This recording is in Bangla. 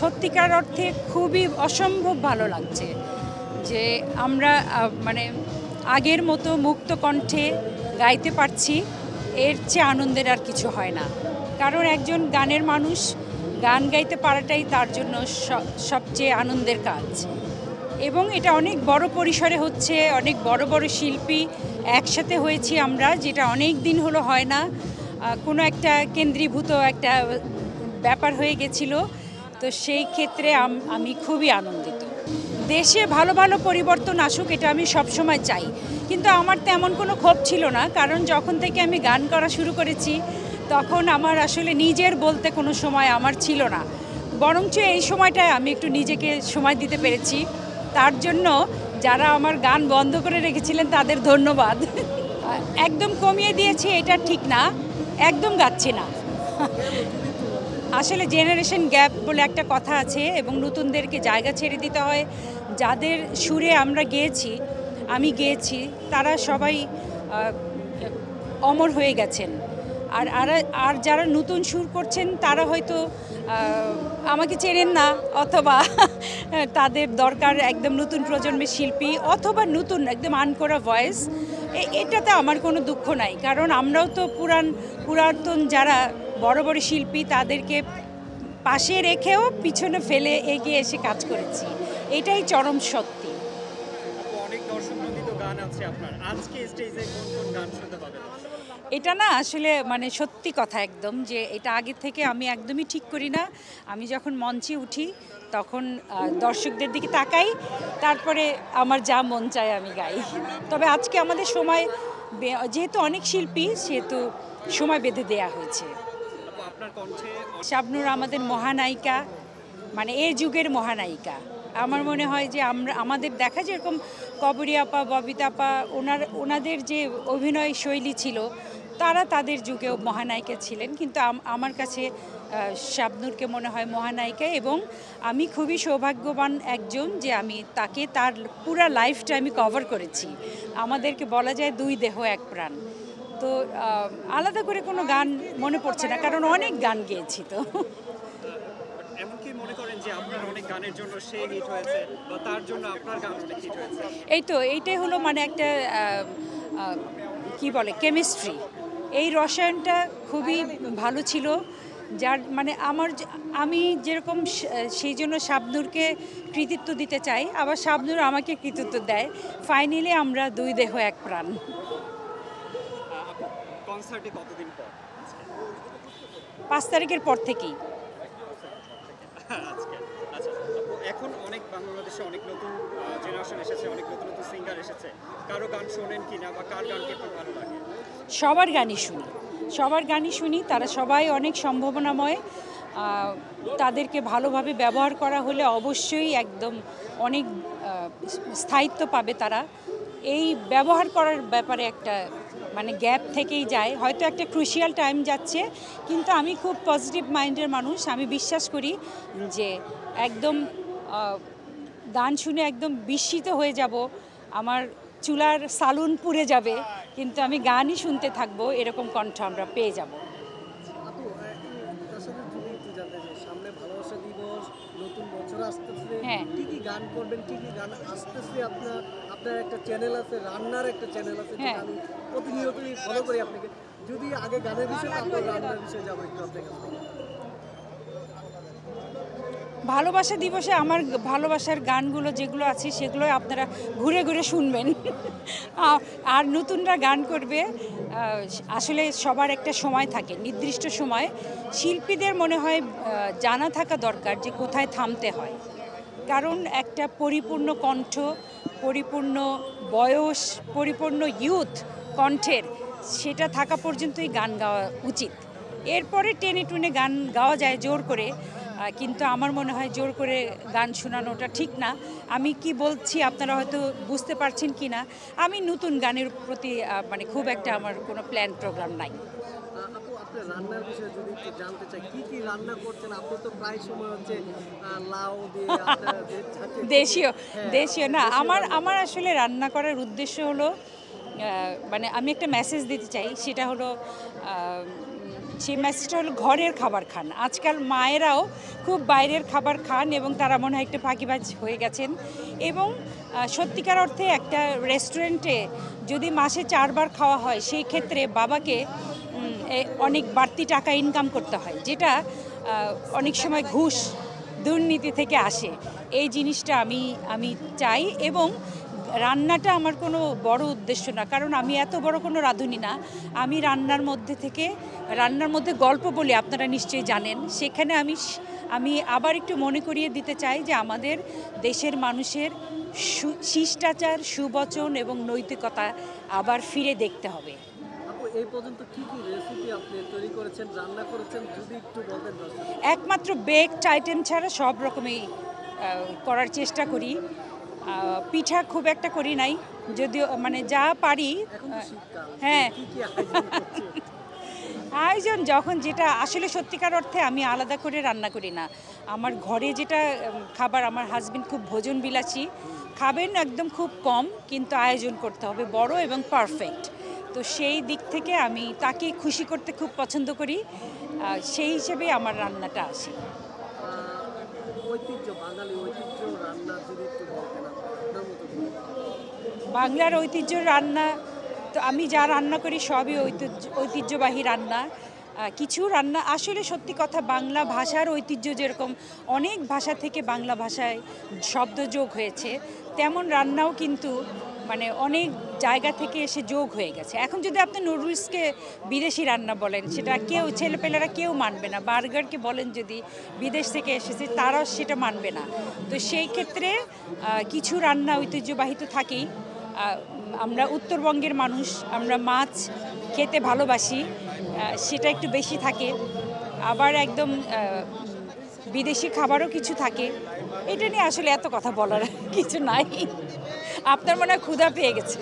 সত্যিকার অর্থে খুবই অসম্ভব ভালো লাগছে যে আমরা মানে আগের মতো মুক্ত কণ্ঠে গাইতে পারছি। এর চেয়ে আনন্দের আর কিছু হয় না, কারণ একজন গানের মানুষ গান গাইতে পারাটাই তার জন্য সবচেয়ে আনন্দের কাজ। এবং এটা অনেক বড় পরিসরে হচ্ছে, অনেক বড় বড় শিল্পী একসাথে হয়েছি আমরা, যেটা অনেক দিন হলো হয় না। কোনো একটা কেন্দ্রীভূত একটা ব্যাপার হয়ে গেছিল, তো সেই ক্ষেত্রে আমি খুবই আনন্দিত। দেশে ভালো ভালো পরিবর্তন আসুক, এটা আমি সবসময় চাই, কিন্তু আমার তেমন কোনো ক্ষোভ ছিল না, কারণ যখন থেকে আমি গান করা শুরু করেছি তখন আমার আসলে নিজের বলতে কোনো সময় আমার ছিল না, বরঞ্চ এই সময়টায় আমি একটু নিজেকে সময় দিতে পেরেছি। তার জন্য যারা আমার গান বন্ধ করে রেখেছিলেন তাদের ধন্যবাদ। একদম কমিয়ে দিয়েছি এটা ঠিক না, একদম গাচ্ছি না। আসলে জেনারেশন গ্যাপ বলে একটা কথা আছে, এবং নতুনদেরকে জায়গা ছেড়ে দিতে হয়। যাদের সুরে আমরা গেয়েছি, আমি গেয়েছি, তারা সবাই অমর হয়ে গেছেন। আর যারা নতুন সুর করছেন তারা হয়তো আমাকে চেনেন না, অথবা তাদের দরকার একদম নতুন প্রজন্মের শিল্পী, অথবা নতুন একদম আনকরা ভয়েস। এটাতে আমার কোনো দুঃখ নাই, কারণ আমরাও তো পুরাতন যারা বড় বড় শিল্পী তাদেরকে পাশে রেখেও পিছনে ফেলে এগিয়ে এসে কাজ করেছি, এটাই চরম সত্যি। অনেক দর্শকনন্দিত গান আছে আপনার, আজকে স্টেজে কোন কোন গান শুনতে পাবেন? এটা না আসলে মানে সত্যি কথা একদম, যে এটা আগে থেকে আমি একদমই ঠিক করি না। আমি যখন মঞ্চে উঠি তখন দর্শকদের দিকে তাকাই, তারপরে আমার যা মন চায় আমি গাই। তবে আজকে আমাদের সময়, যেহেতু অনেক শিল্পী, সেহেতু সময় বেঁধে দেয়া হয়েছে। আপনার কণ্ঠে শাবনূর আমাদের মহানায়িকা, মানে এই যুগের মহানায়িকা। আমার মনে হয় যে আমাদের দেখা যেরকম কবরী আপা, ববিতা আপা, ওনাদের যে অভিনয় শৈলী ছিল, তারা তাদের যুগেও মহানায়িকা ছিলেন, কিন্তু আমার কাছে শাবনূরকে মনে হয় মহানায়িকা। এবং আমি খুবই সৌভাগ্যবান একজন যে আমি তাকে তার পুরা লাইফটা আমি কভার করেছি। আমাদেরকে বলা যায় দুই দেহ এক প্রাণ। তো আলাদা করে কোনো গান মনে পড়ছে না, কারণ অনেক গান গেয়েছি। তো এমন কি মনে করেন যে আপনার অনেক গানের জন্য সে হিট হয়েছে, বা তার জন্য আপনার গান অনেক হিট হয়েছে? এইটাই হলো মানে একটা কি বলে, কেমিস্ট্রি। এই রসায়নটা খুবই ভালো ছিল, যার মানে আমি যেরকম সেই জন্য শাবনূরকে কৃতিত্ব দিতে চাই, আবার শাবনূর আমাকে কৃতিত্ব দেয়। ফাইনালি আমরা দুই দেহ এক প্রাণ। কনসার্টে কতদিন পর? 5 তারিখের পর থেকেই। আজকে আচ্ছা, এখন অনেক বাংলাদেশে অনেক নতুন জেনারেশন এসেছে, অনেক নতুন নতুন সিঙ্গার এসেছে। কারো গান শোনেন কিনা, বা কার গানকে একটু ভালো লাগে? সবার গানই শুনি, তারা সবাই অনেক সম্ভাবনাময়। তাদেরকে ভালোভাবে ব্যবহার করা হলে অবশ্যই একদম অনেক স্থায়িত্ব পাবে তারা। এই ব্যবহার করার ব্যাপারে একটা মানে গ্যাপ থেকেই যায়, হয়তো একটা ক্রুশিয়াল টাইম যাচ্ছে, কিন্তু আমি খুব পজিটিভ মাইন্ডের মানুষ। আমি বিশ্বাস করি যে একদম গান শুনে একদম বিস্মিত হয়ে যাব, আমার চুলার সালুন পুড়ে যাবে, কিন্তু আমি গানই শুনতে থাকবো, এরকম কণ্ঠ আমরা পেয়ে যাব। সামনে ভালোবাসা দিবস, নতুন বছর আসতেছে, হ্যাঁ, কি কি গান করবেন, কি কি গান আসতেছে? আপনার একটা চ্যানেল আছে, রান্নার একটা চ্যানেল আছে, যেটা আমি প্রতিনিয়তই ফলো করি আপনাকে। যদি আগে গানের বিষয়ে, তারপর রান্নার বিষয়ে যাবো একটু আপনার কাছ থেকে। ভালোবাসা দিবসে আমার ভালোবাসার গানগুলো যেগুলো আছে সেগুলো আপনারা ঘুরে ঘুরে শুনবেন। আর নতুনরা গান করবে। আসলে সবার একটা সময় থাকে, নির্দিষ্ট সময়। শিল্পীদের মনে হয় জানা থাকা দরকার যে কোথায় থামতে হয়, কারণ একটা পরিপূর্ণ কণ্ঠ, পরিপূর্ণ বয়স, পরিপূর্ণ ইয়ুথ কণ্ঠের, সেটা থাকা পর্যন্তই গান গাওয়া উচিত। এরপরে টেনে টুনে গান গাওয়া যায় জোর করে, কিন্তু আমার মনে হয় জোর করে গান শোনানোটা ঠিক না। আমি কি বলছি আপনারা হয়তো বুঝতে পারছেন কি না। আমি নতুন গানের প্রতি মানে খুব একটা আমার কোনো প্ল্যান প্রোগ্রাম নাই। আপু, আপনার রান্নার বিষয়ে যদি একটু জানতে চাই, কি কি রান্না করছেন? আপনি তো প্রায় সময় হচ্ছে লাউ দিয়ে আপনার দেশীয় না, আমার আসলে রান্না করার উদ্দেশ্য হলো মানে আমি একটা মেসেজ দিতে চাই, সেটা হলো সেই মেসেজটা হলো ঘরের খাবার খান। আজকাল মায়েরাও খুব বাইরের খাবার খান এবং তারা মনে হয় একটু ফাঁকিবাজ হয়ে গেছেন। এবং সত্যিকার অর্থে একটা রেস্টুরেন্টে যদি মাসে 4 বার খাওয়া হয়, সেই ক্ষেত্রে বাবাকে অনেক বাড়তি টাকা ইনকাম করতে হয়, যেটা অনেক সময় ঘুষ দুর্নীতি থেকে আসে। এই জিনিসটা আমি চাই। এবং রান্নাটা আমার কোনো বড় উদ্দেশ্য না, কারণ আমি এত বড় কোনো রাঁধুনি না। আমি রান্নার মধ্যে গল্প বলি, আপনারা নিশ্চয়ই জানেন। সেখানে আমি আবার একটু মনে করিয়ে দিতে চাই যে আমাদের দেশের মানুষের শিষ্টাচার, সুবচন এবং নৈতিকতা আবার ফিরে দেখতে হবে। আপু, এই পর্যন্ত কি কি রেসিপি আপনি তৈরি করেছেন, রান্না করেছেন, যদি একটু বলতেন দর্শক। একমাত্র বেকড আইটেম ছাড়া সব রকমই করার চেষ্টা করি। পিঠা খুব একটা করি নাই, যদিও মানে যা পারি। এখন তো শীতকাল, হ্যাঁ, কি কি আয়োজন করছেন? আয়োজন যখন যেটা আসলে সত্যিকার অর্থে আমি আলাদা করে রান্না করি না। আমার ঘরে যেটা খাবার, আমার হাজবেন্ড খুব ভোজন বিলাসী, খাবেন একদম খুব কম, কিন্তু আয়োজন করতে হবে বড় এবং পারফেক্ট। তো সেই দিক থেকে আমি তাকে খুশি করতে খুব পছন্দ করি, সেই হিসেবে আমার রান্নাটা আসে। বাঙালি ঐতিহ্য রান্না যদি একটু বলতেন আপনার মতো করে। বাংলার ঐতিহ্য রান্না তো আমি যা রান্না করি সবই ঐতিহ্যবাহী রান্না। কিছু রান্না আসলে সত্যি কথা, বাংলা ভাষার ঐতিহ্য যেরকম অনেক ভাষা থেকে বাংলা ভাষায় শব্দ যোগ হয়েছে, তেমন রান্নাও কিন্তু মানে অনেক জায়গা থেকে এসে যোগ হয়ে গেছে। এখন যদি আপনি নুডলসকে বিদেশি রান্না বলেন, সেটা ছেলেপেলেরা কেউ মানবে না। বার্গারকে বলেন যদি বিদেশ থেকে এসেছে, তারাও সেটা মানবে না। তো সেই ক্ষেত্রে কিছু রান্না ঐতিহ্যবাহী তো থাকেই। আমরা উত্তরবঙ্গের মানুষ, আমরা মাছ খেতে ভালোবাসি, সেটা একটু বেশি থাকে। আবার একদম বিদেশি খাবারও কিছু থাকে। এটা নিয়ে আসলে এত কথা বলার কিছু নাই। আপনার মনে হয় ক্ষুধা পেয়ে গেছে।